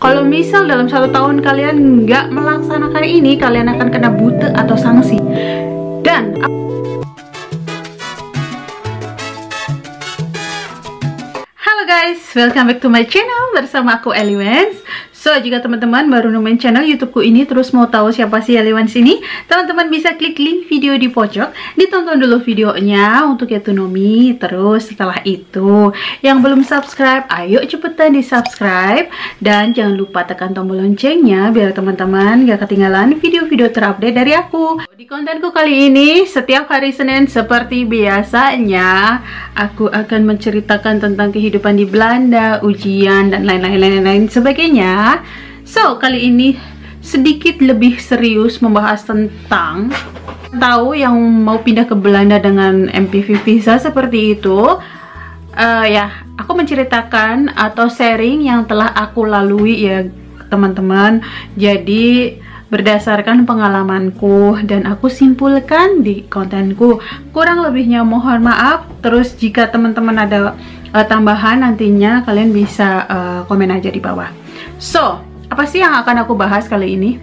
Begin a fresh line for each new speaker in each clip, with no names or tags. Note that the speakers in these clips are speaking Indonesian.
Kalau misal dalam 1 tahun kalian nggak melaksanakan ini, kalian akan kena bute atau sanksi. Dan halo guys, welcome back to my channel bersama aku Eliwens. So, jika teman-teman baru nemuin channel YouTubeku ini, terus mau tahu siapa sih Eliwens ini, teman-teman bisa klik link video di pojok, ditonton dulu videonya untuk Yatunomi. Terus setelah itu, yang belum subscribe, ayo cepetan di subscribe. Dan jangan lupa tekan tombol loncengnya, biar teman-teman gak ketinggalan video-video terupdate dari aku. Di kontenku kali ini, setiap hari Senin seperti biasanya, aku akan menceritakan tentang kehidupan di Belanda, ujian, dan lain-lain sebagainya. So, kali ini sedikit lebih serius membahas tentang yang mau pindah ke Belanda dengan MPV visa seperti itu. Ya, aku menceritakan atau sharing yang telah aku lalui ya teman-teman. Jadi berdasarkan pengalamanku dan aku simpulkan di kontenku. Kurang lebihnya mohon maaf. Terus jika teman-teman ada tambahan nantinya kalian bisa komen aja di bawah. So, apa sih yang akan aku bahas kali ini?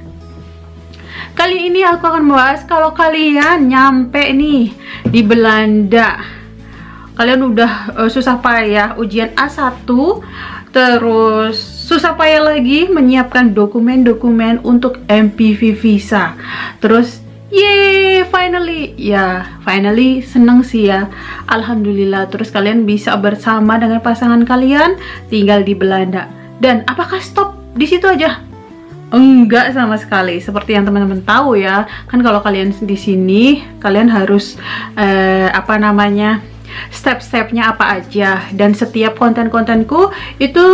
Kali ini aku akan membahas kalau kalian nyampe nih di Belanda, kalian udah susah payah ujian A1, terus susah payah lagi menyiapkan dokumen-dokumen untuk MPV visa. Terus yeay, finally seneng sih ya, alhamdulillah. Terus kalian bisa bersama dengan pasangan kalian tinggal di Belanda. Dan apakah stop di situ aja? Enggak sama sekali. Seperti yang teman-teman tahu ya, kan kalau kalian di sini kalian harus step-stepnya apa aja. Dan setiap konten-kontenku itu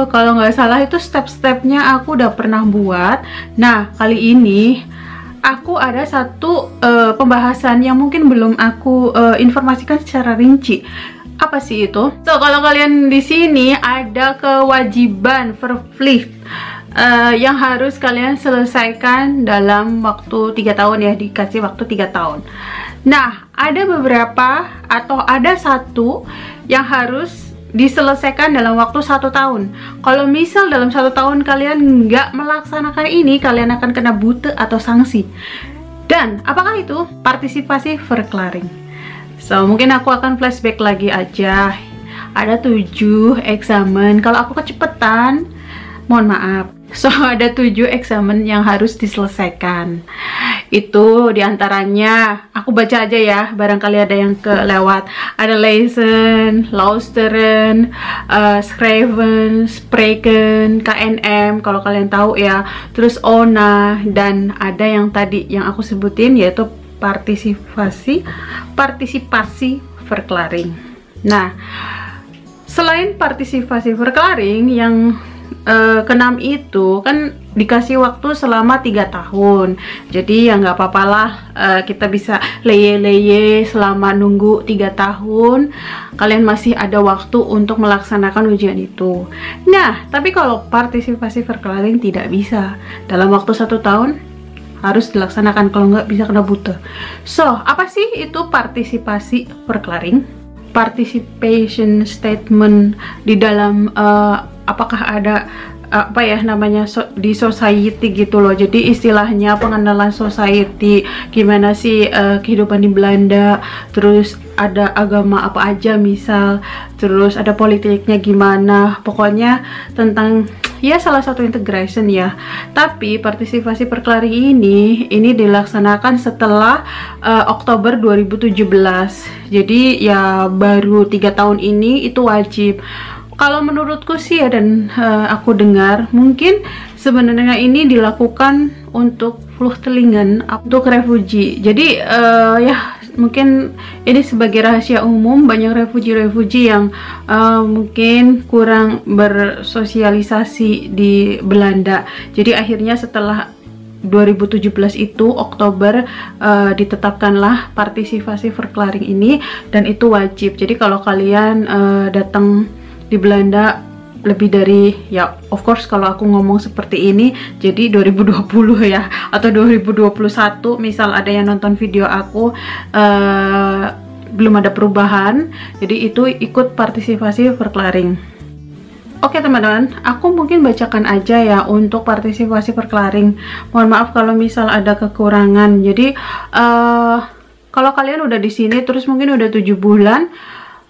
kalau nggak salah itu step-stepnya aku udah pernah buat. Nah, kali ini aku ada satu pembahasan yang mungkin belum aku informasikan secara rinci. Apa sih itu? So, kalau kalian di sini ada kewajiban verplicht yang harus kalian selesaikan dalam waktu 3 tahun ya, dikasih waktu 3 tahun. Nah, ada beberapa atau ada satu yang harus diselesaikan dalam waktu 1 tahun. Kalau misal dalam 1 tahun kalian nggak melaksanakan ini, kalian akan kena bute atau sanksi. Dan apakah itu? Partisipasi verklaring. So, mungkin aku akan flashback lagi aja. Ada 7 eksamen. Kalau aku kecepatan, mohon maaf. So, ada 7 eksamen yang harus diselesaikan. Itu diantaranya, aku baca aja ya, barangkali ada yang kelewat. Ada Lesen, Lausteren, Schrijven, Spreken, KNM, kalau kalian tahu ya. Terus ONA, dan ada yang tadi yang aku sebutin yaitu partisipasi verklaring. Nah, selain partisipasi verklaring yang keenam itu kan dikasih waktu selama 3 tahun. Jadi ya nggak apa-apa lah, kita bisa leye-leye selama nunggu 3 tahun. Kalian masih ada waktu untuk melaksanakan ujian itu. Nah, tapi kalau partisipasi verklaring tidak bisa dalam waktu 1 tahun, harus dilaksanakan, kalau nggak bisa kena bute. So, apa sih itu partisipasi verklaring? Participation statement di dalam apakah ada apa ya namanya di society gitu loh. Jadi istilahnya pengenalan society, gimana sih kehidupan di Belanda, terus ada agama apa aja misal, terus ada politiknya gimana, pokoknya tentang ya salah satu integration ya. Tapi partisipasi verklaring ini dilaksanakan setelah Oktober 2017. Jadi ya baru 3 tahun ini itu wajib. Kalau menurutku sih ya, dan aku dengar mungkin sebenarnya ini dilakukan untuk vluchtelingen, untuk refugee. Jadi ya mungkin ini sebagai rahasia umum, banyak refugee yang mungkin kurang bersosialisasi di Belanda. Jadi akhirnya setelah 2017 itu Oktober ditetapkanlah partisipasi verklaring ini, dan itu wajib. Jadi kalau kalian datang di Belanda lebih dari, ya of course kalau aku ngomong seperti ini jadi 2020 ya, atau 2021 misal ada yang nonton video aku belum ada perubahan, jadi itu ikut partisipasi verklaring. Oke teman-teman, aku mungkin bacakan aja ya untuk partisipasi perklaring. Mohon maaf kalau misal ada kekurangan. Jadi kalau kalian udah di sini terus mungkin udah 7 bulan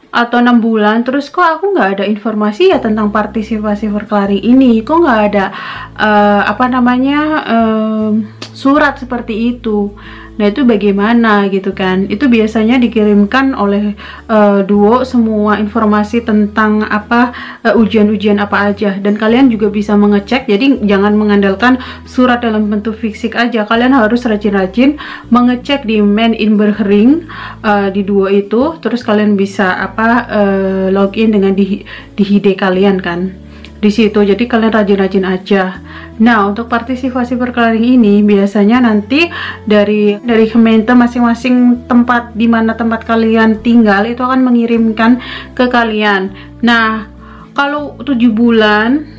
atau 6 bulan, terus kok aku nggak ada informasi ya tentang partisipasi perklaring ini, kok nggak ada surat seperti itu. Nah itu bagaimana gitu kan? Itu biasanya dikirimkan oleh Duo semua informasi tentang ujian-ujian apa aja, dan kalian juga bisa mengecek. Jadi jangan mengandalkan surat dalam bentuk fisik aja, kalian harus rajin-rajin mengecek di main inburgering di Duo itu. Terus kalian bisa login dengan di HID kalian kan di situ. Jadi kalian rajin-rajin aja. Nah untuk partisipasi perklaring ini biasanya nanti dari Kementerian masing-masing tempat di mana tempat kalian tinggal itu akan mengirimkan ke kalian. Nah kalau 7 bulan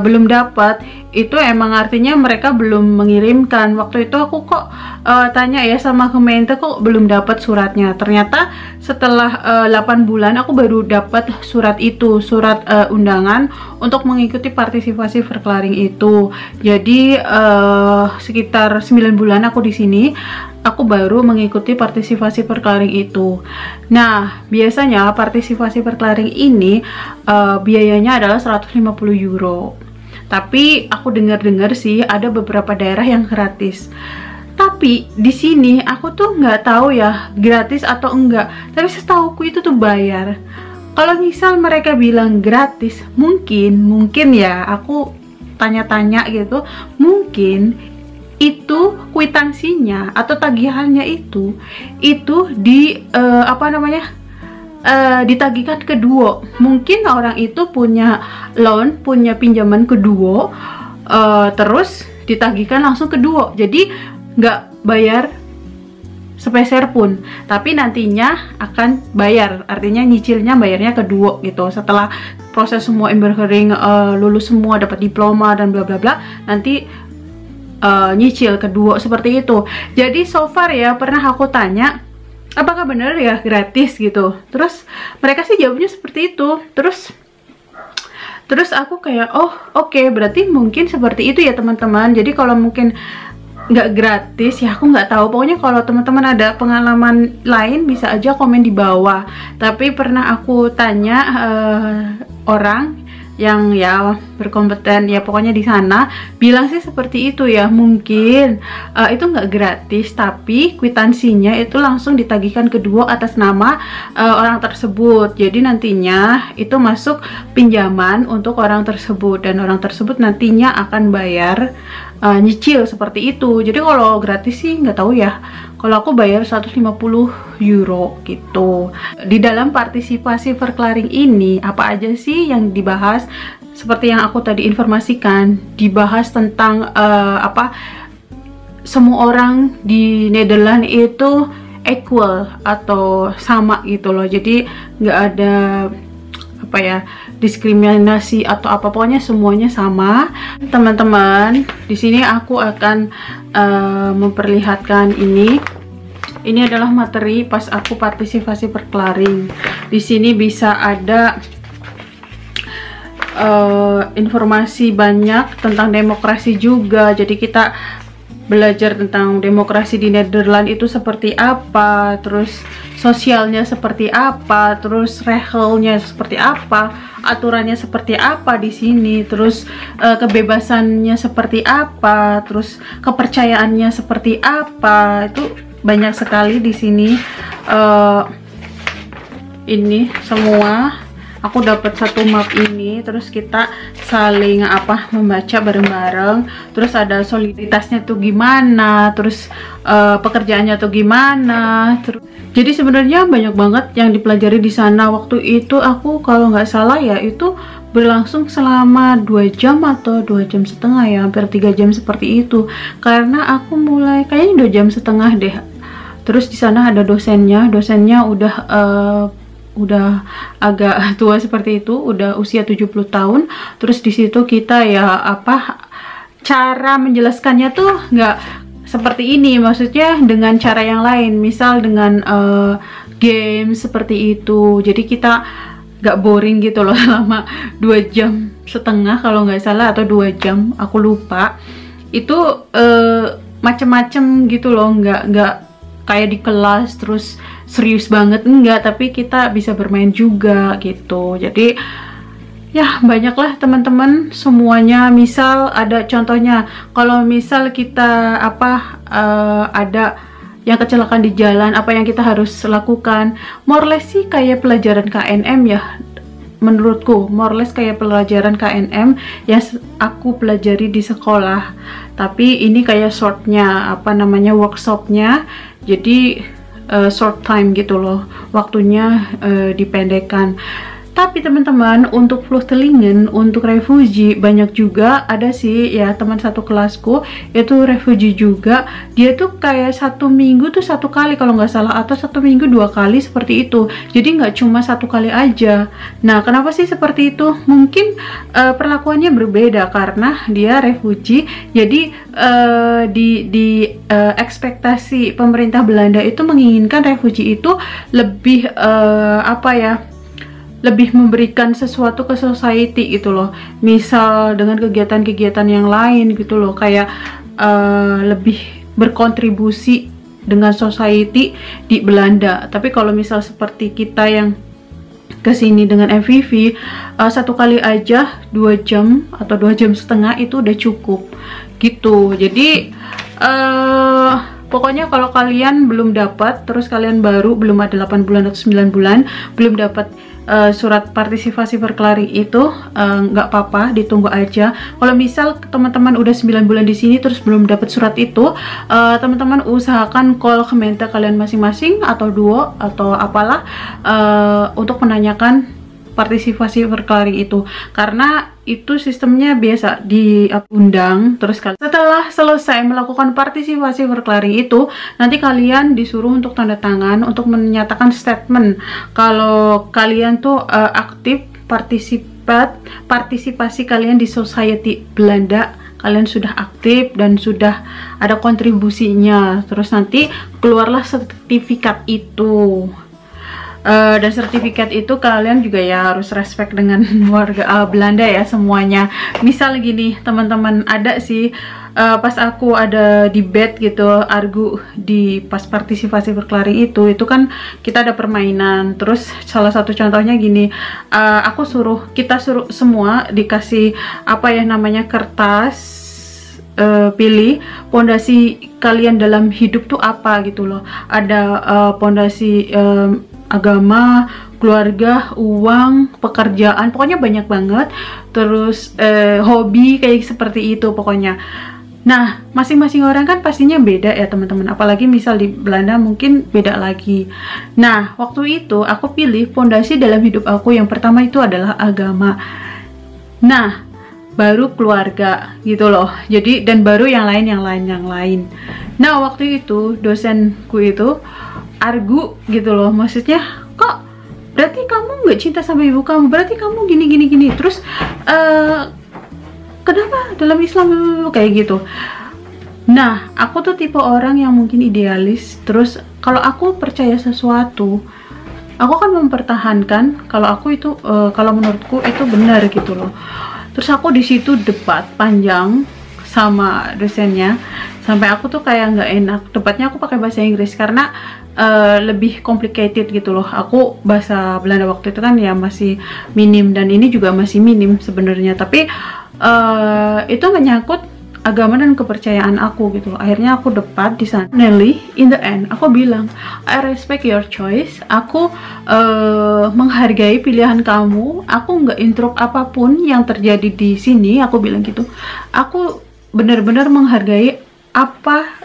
belum dapat, itu emang artinya mereka belum mengirimkan. Waktu itu aku kok tanya ya sama Kementerian kok belum dapat suratnya. Ternyata setelah 8 bulan aku baru dapat surat itu, surat undangan untuk mengikuti partisipasi perklaring itu. Jadi sekitar 9 bulan aku di sini, aku baru mengikuti partisipasi perklaring itu. Nah biasanya partisipasi perklaring ini biayanya adalah 150 euro. Tapi aku dengar-dengar sih ada beberapa daerah yang gratis. Tapi di sini aku tuh nggak tahu ya gratis atau enggak. Tapi setahuku itu tuh bayar. Kalau misal mereka bilang gratis, mungkin ya aku tanya-tanya gitu, mungkin itu kwitansinya atau tagihannya itu di ditagihkan ke Duo. Mungkin orang itu punya loan, punya pinjaman ke Duo, terus ditagihkan langsung ke Duo. Jadi nggak bayar sepeser pun, tapi nantinya akan bayar. Artinya nyicilnya bayarnya ke Duo gitu. Setelah proses semua inburgering, lulus semua, dapat diploma dan bla bla bla, nanti nyicil ke Duo seperti itu. Jadi so far ya pernah aku tanya apakah benar ya gratis gitu, terus mereka sih jawabnya seperti itu. Terus aku kayak oh oke, berarti mungkin seperti itu ya teman-teman. Jadi kalau mungkin nggak gratis ya aku nggak tahu. Pokoknya kalau teman-teman ada pengalaman lain bisa aja komen di bawah. Tapi pernah aku tanya orang yang ya berkompeten ya pokoknya di sana, bilang sih seperti itu ya. Mungkin itu nggak gratis, tapi kwitansinya itu langsung ditagihkan ke Duo atas nama orang tersebut. Jadi nantinya itu masuk pinjaman untuk orang tersebut, dan orang tersebut nantinya akan bayar nyicil seperti itu. Jadi kalau gratis sih nggak tahu ya. Kalau aku bayar 150 euro gitu. Di dalam partisipasi perklaring ini apa aja sih yang dibahas? Seperti yang aku tadi informasikan, dibahas tentang semua orang di Nederland itu equal atau sama gitu loh. Jadi nggak ada diskriminasi atau apa, pokoknya semuanya sama teman-teman. Di sini aku akan memperlihatkan ini adalah materi pas aku partisipasi perklaring. Di sini bisa ada informasi banyak tentang demokrasi juga. Jadi kita belajar tentang demokrasi di Nederland itu seperti apa, terus sosialnya seperti apa, terus regelnya seperti apa, aturannya seperti apa di sini, terus kebebasannya seperti apa, terus kepercayaannya seperti apa. Itu banyak sekali di sini. Ini semua aku dapat satu map ini, terus kita saling membaca bareng-bareng. Terus ada soliditasnya tuh gimana, terus pekerjaannya tuh gimana. Jadi sebenarnya banyak banget yang dipelajari di sana. Waktu itu aku kalau nggak salah ya itu berlangsung selama 2 jam atau 2 jam setengah ya, hampir 3 jam seperti itu. Karena aku mulai kayaknya 2 jam setengah deh. Terus di sana ada dosennya udah agak tua seperti itu, udah usia 70 tahun. Terus di situ kita ya cara menjelaskannya tuh nggak seperti ini, maksudnya dengan cara yang lain, misal dengan game seperti itu. Jadi kita nggak boring gitu loh selama 2,5 jam kalau nggak salah, atau 2 jam, aku lupa. Itu macem-macem gitu loh, nggak kayak di kelas terus serius banget, enggak, tapi kita bisa bermain juga gitu. Jadi ya banyaklah teman-teman semuanya. Misal ada contohnya, kalau misal kita ada yang kecelakaan di jalan, apa yang kita harus lakukan? More or less sih kayak pelajaran KNM ya, menurutku more or less kayak pelajaran KNM yang aku pelajari di sekolah, tapi ini kayak shortnya, workshopnya. Jadi short time gitu loh, waktunya dipendekkan. Tapi teman-teman, untuk Vluchtelingen, untuk refugee banyak juga ada sih ya, teman satu kelasku itu refugee juga. Dia tuh kayak 1 minggu tuh 1 kali kalau nggak salah, atau 1 minggu 2 kali seperti itu. Jadi nggak cuma 1 kali aja. Nah, kenapa sih seperti itu? Mungkin perlakuannya berbeda karena dia refugee. Jadi di ekspektasi pemerintah Belanda itu menginginkan refugee itu lebih lebih memberikan sesuatu ke society gitu loh. Misal dengan kegiatan-kegiatan yang lain gitu loh, kayak lebih berkontribusi dengan society di Belanda. Tapi kalau misal seperti kita yang kesini dengan MVV, 1 kali aja 2 jam atau 2,5 jam itu udah cukup gitu. Jadi pokoknya kalau kalian belum dapat, terus kalian baru belum ada 8 bulan atau 9 bulan belum dapat surat partisipasi verklaring itu, nggak apa-apa, ditunggu aja. Kalau misal teman-teman udah 9 bulan di sini terus belum dapat surat itu, teman-teman usahakan call Kementerian kalian masing-masing atau duo atau apalah untuk menanyakan partisipasi verklaring itu, karena itu sistemnya biasa diundang. Terus setelah selesai melakukan partisipasi verklaring itu, nanti kalian disuruh untuk tanda tangan untuk menyatakan statement kalau kalian tuh aktif partisipasi kalian di society Belanda, kalian sudah aktif dan sudah ada kontribusinya. Terus nanti keluarlah sertifikat itu. Dan sertifikat itu kalian juga ya harus respect dengan warga Belanda ya semuanya. Misal gini teman-teman, ada sih pas aku ada debate gitu, argu di pas partisipasi verklaring itu kan kita ada permainan. Terus salah satu contohnya gini, kita suruh semua dikasih kertas, pilih pondasi kalian dalam hidup tuh apa gitu loh. Ada pondasi agama, keluarga, uang, pekerjaan, pokoknya banyak banget. Terus hobi kayak seperti itu pokoknya. Nah, masing-masing orang kan pastinya beda ya teman-teman, apalagi misal di Belanda mungkin beda lagi. Nah, waktu itu aku pilih pondasi dalam hidup aku yang pertama itu adalah agama. Nah, baru keluarga gitu loh. Jadi dan baru yang lain. Nah, waktu itu dosenku itu argu gitu loh, maksudnya kok berarti kamu nggak cinta sama ibu kamu, berarti kamu gini. Terus kenapa dalam Islam kayak gitu. Nah, aku tuh tipe orang yang mungkin idealis. Terus kalau aku percaya sesuatu, aku akan mempertahankan kalau aku itu kalau menurutku itu benar gitu loh. Terus aku di situ debat panjang sama dosennya sampai aku tuh kayak nggak enak. Debatnya aku pakai bahasa Inggris karena lebih complicated gitu loh. Aku bahasa Belanda waktu itu kan ya masih minim, dan ini juga masih minim sebenarnya, tapi itu menyangkut agama dan kepercayaan aku gitu loh. Akhirnya aku debat di sana. Nelly, in the end aku bilang I respect your choice. Aku menghargai pilihan kamu. Aku nggak interrupt apapun yang terjadi di sini. Aku bilang gitu. Aku benar-benar menghargai apa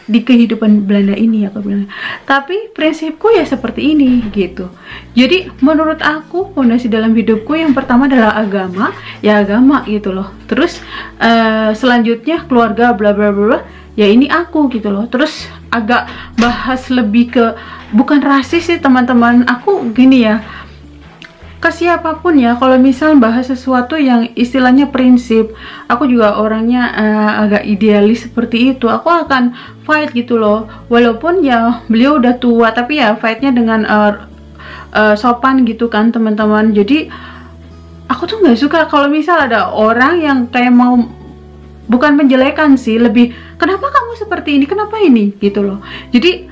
di kehidupan Belanda ini, aku bilang. Tapi prinsipku ya seperti ini gitu. Jadi menurut aku fondasi dalam hidupku yang pertama adalah agama, ya agama gitu loh. Terus selanjutnya keluarga, bla bla bla, ya ini aku gitu loh. Terus agak bahas lebih ke, bukan rasis sih teman-teman, aku gini ya, ke siapapun ya, kalau misal bahas sesuatu yang istilahnya prinsip, aku juga orangnya agak idealis seperti itu. Aku akan fight gitu loh, walaupun ya beliau udah tua, tapi ya fightnya dengan sopan gitu kan teman-teman. Jadi aku tuh nggak suka kalau misal ada orang yang kayak mau, bukan menjelekan sih, lebih kenapa kamu seperti ini, kenapa ini gitu loh. Jadi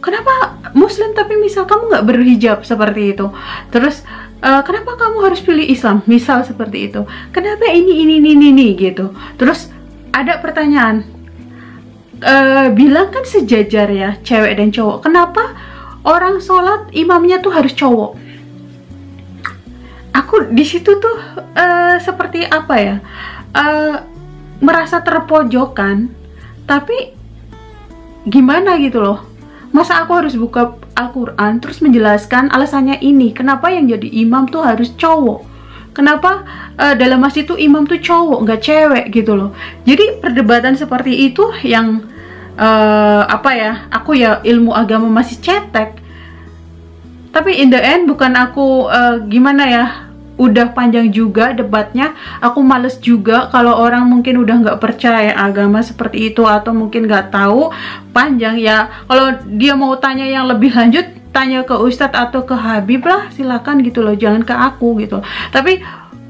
kenapa Muslim tapi misal kamu nggak berhijab seperti itu, terus kenapa kamu harus pilih Islam, misal seperti itu, kenapa ini gitu. Terus ada pertanyaan, bilang kan sejajar ya cewek dan cowok, kenapa orang sholat imamnya tuh harus cowok? Aku di situ tuh seperti apa ya, merasa terpojokan, tapi gimana gitu loh. Masa aku harus buka Al-Quran terus menjelaskan alasannya ini, kenapa yang jadi imam tuh harus cowok, kenapa dalam masjid tuh imam tuh cowok nggak cewek gitu loh. Jadi perdebatan seperti itu yang apa ya, aku ya ilmu agama masih cetek, tapi in the end bukan aku gimana ya, udah panjang juga debatnya, aku males juga kalau orang mungkin udah nggak percaya agama seperti itu atau mungkin nggak tahu, panjang ya. Kalau dia mau tanya yang lebih lanjut, tanya ke Ustadz atau ke Habib lah, silakan gitu loh, jangan ke aku gitu. Tapi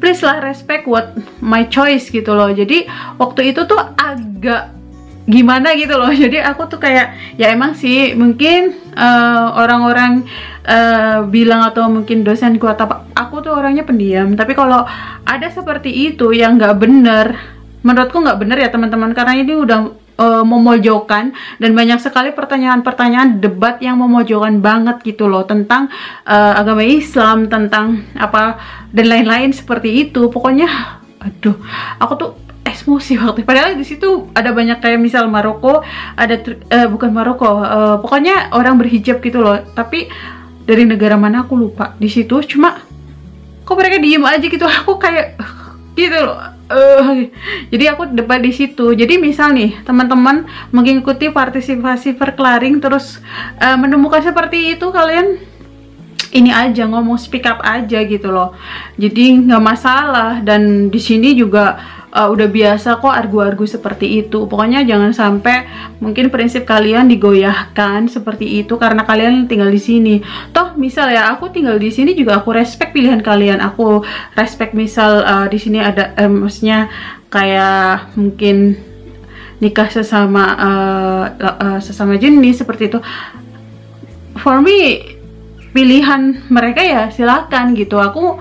please lah, respect what my choice gitu loh. Jadi waktu itu tuh agak gimana gitu loh. Jadi aku tuh kayak ya emang sih mungkin orang-orang bilang atau mungkin dosenku atau aku tuh orangnya pendiam, tapi kalau ada seperti itu yang nggak bener, menurutku nggak bener ya teman-teman, karena ini udah memojokkan, dan banyak sekali pertanyaan-pertanyaan debat yang memojokkan banget gitu loh tentang agama Islam, tentang apa dan lain-lain seperti itu. Pokoknya aduh, aku tuh emosi waktu, padahal di situ ada banyak kayak misal Maroko, ada bukan Maroko, pokoknya orang berhijab gitu loh, tapi dari negara mana aku lupa. Di situ cuma kok mereka diem aja gitu, aku kayak gitu loh. Jadi aku debat di situ. Jadi misal nih teman-teman mengikuti partisipasi verklaring terus menemukan seperti itu, kalian ini aja ngomong, speak up aja gitu loh. Jadi nggak masalah, dan di sini juga udah biasa kok argu-argu seperti itu. Pokoknya jangan sampai mungkin prinsip kalian digoyahkan seperti itu karena kalian tinggal di sini. Toh misal ya aku tinggal di sini juga aku respect pilihan kalian. Aku respect misal di sini ada maksudnya kayak mungkin nikah sesama sesama jenis seperti itu. For me pilihan mereka ya silakan gitu. Aku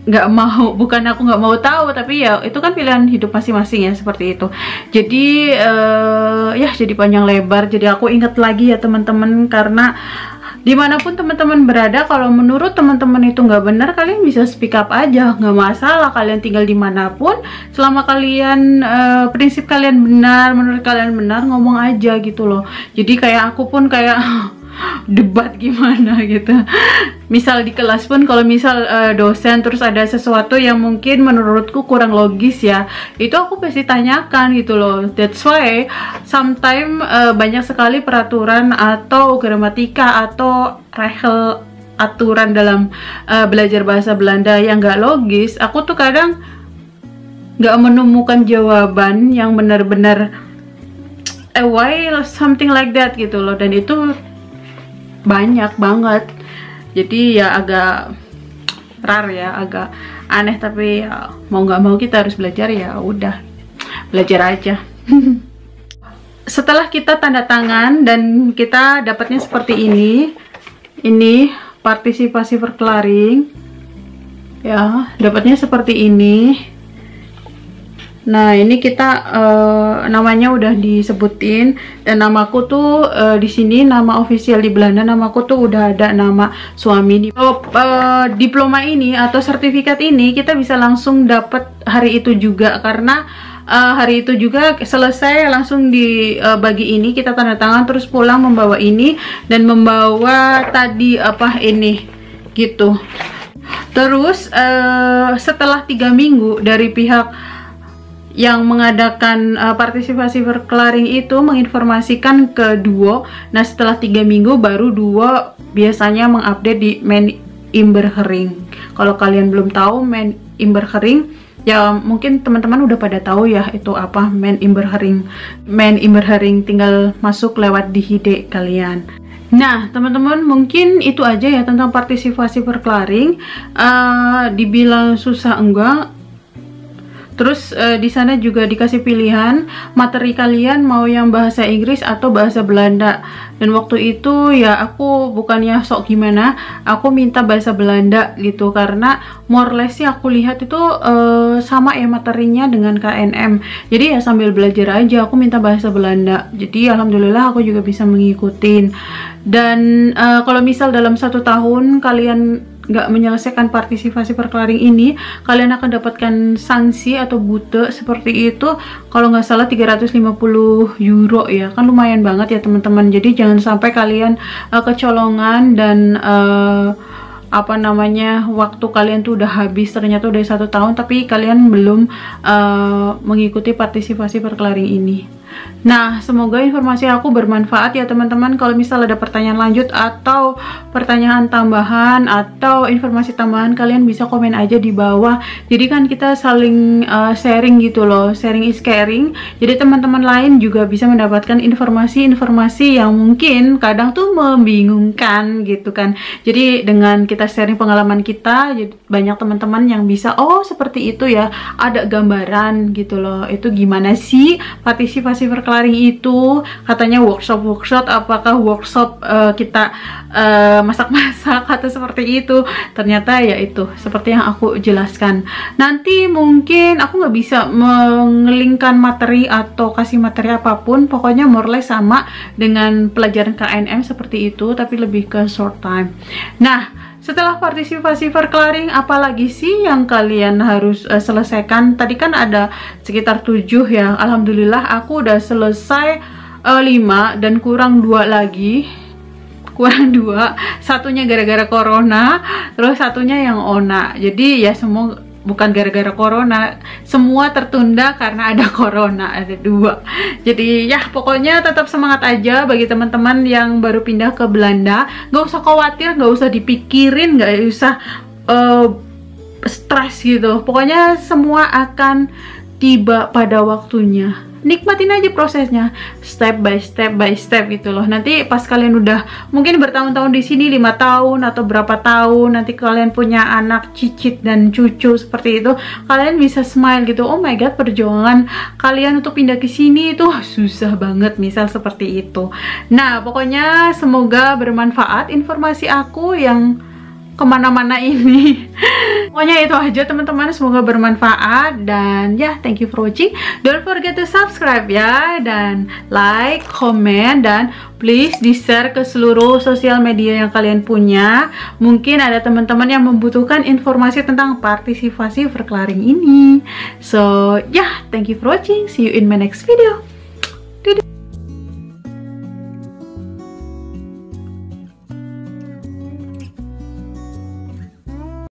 nggak mau, bukan aku nggak mau tahu, tapi ya itu kan pilihan hidup masing-masing ya seperti itu. Jadi ya jadi panjang lebar. Jadi aku ingat lagi ya teman-teman, karena dimanapun teman-teman berada, kalau menurut teman-teman itu nggak benar, kalian bisa speak up aja, nggak masalah. Kalian tinggal dimanapun, selama kalian prinsip kalian benar, menurut kalian benar, ngomong aja gitu loh. Jadi kayak aku pun kayak debat gimana gitu. Misal di kelas pun kalau misal dosen terus ada sesuatu yang mungkin menurutku kurang logis ya, itu aku pasti tanyakan gitu loh. That's why sometimes banyak sekali peraturan atau gramatika atau regel aturan dalam belajar bahasa Belanda yang nggak logis. Aku tuh kadang nggak menemukan jawaban yang benar-benar why something like that gitu loh, dan itu banyak banget. Jadi ya agak rar ya, agak aneh, tapi ya mau nggak mau kita harus belajar, ya udah belajar aja. Setelah kita tanda tangan dan kita dapatnya seperti ini partisipasi verklaring ya, dapatnya seperti ini. Nah ini kita namanya udah disebutin, dan namaku tuh di sini nama official di Belanda, namaku tuh udah ada nama suami. Diploma ini atau sertifikat ini kita bisa langsung dapat hari itu juga, karena hari itu juga selesai langsung dibagi ini, kita tanda tangan terus pulang membawa ini dan membawa tadi apa ini gitu. Terus setelah 3 minggu dari pihak yang mengadakan partisipasi verklaring itu menginformasikan ke Duo. Nah setelah 3 minggu baru Duo biasanya mengupdate di main Imberhering. Kalau kalian belum tahu main Imberhering, ya mungkin teman-teman udah pada tahu ya itu apa main Imberhering. Main Imberhering tinggal masuk lewat di ID kalian. Nah, teman-teman, mungkin itu aja ya tentang partisipasi perklaring. Dibilang susah enggak. Terus di sana juga dikasih pilihan materi kalian mau yang bahasa Inggris atau bahasa Belanda. Dan waktu itu ya aku bukannya sok gimana, aku minta bahasa Belanda gitu karena more or less sih aku lihat itu sama ya materinya dengan KNM. Jadi ya sambil belajar aja aku minta bahasa Belanda. Jadi alhamdulillah aku juga bisa mengikutin. Dan kalau misal dalam 1 tahun kalian nggak menyelesaikan partisipasi perklaring ini, kalian akan dapatkan sanksi atau bute seperti itu. Kalau nggak salah 350 euro ya, kan lumayan banget ya teman-teman. Jadi jangan sampai kalian kecolongan dan apa namanya, waktu kalian tuh udah habis, ternyata udah 1 tahun tapi kalian belum mengikuti partisipasi perklaring ini. Nah, semoga informasi aku bermanfaat ya teman-teman. Kalau misal ada pertanyaan lanjut atau pertanyaan tambahan atau informasi tambahan, kalian bisa komen aja di bawah. Jadi kan kita saling sharing gitu loh, sharing is caring. Jadi teman-teman lain juga bisa mendapatkan informasi-informasi yang mungkin kadang tuh membingungkan gitu kan. Jadi dengan kita sharing pengalaman kita, jadi banyak teman-teman yang bisa, oh seperti itu ya, ada gambaran gitu loh. Itu gimana sih partisipasi perklaring itu, katanya workshop, apakah workshop kita masak-masak atau seperti itu. Ternyata ya itu seperti yang aku jelaskan. Nanti mungkin aku nggak bisa mengelingkan materi atau kasih materi apapun, pokoknya more or less sama dengan pelajaran KNM seperti itu, tapi lebih ke short time. Nah, setelah partisipasi perklaring, apalagi sih yang kalian harus selesaikan? Tadi kan ada sekitar 7 ya. Alhamdulillah aku udah selesai 5 dan kurang 2 lagi. Kurang 2. Satunya gara-gara corona, terus satunya yang ona. Jadi ya semua bukan gara-gara corona, semua tertunda karena ada corona, ada 2. Jadi ya pokoknya tetap semangat aja bagi teman-teman yang baru pindah ke Belanda. Gak usah khawatir, gak usah dipikirin, gak usah stres gitu. Pokoknya semua akan tiba pada waktunya. Nikmatin aja prosesnya, step by step gitu loh. Nanti pas kalian udah mungkin bertahun-tahun di sini, 5 tahun atau berapa tahun, nanti kalian punya anak, cicit dan cucu seperti itu, kalian bisa smile gitu. Oh my god, perjuangan kalian untuk pindah ke sini itu susah banget, misal seperti itu. Nah, pokoknya semoga bermanfaat informasi aku yang kemana-mana ini. Pokoknya itu aja teman-teman, semoga bermanfaat. Dan ya, thank you for watching. Don't forget to subscribe ya, dan like, comment, dan please di share ke seluruh sosial media yang kalian punya. Mungkin ada teman-teman yang membutuhkan informasi tentang partisipasi perklaring ini. So yeah, thank you for watching, see you in my next video. Dadah.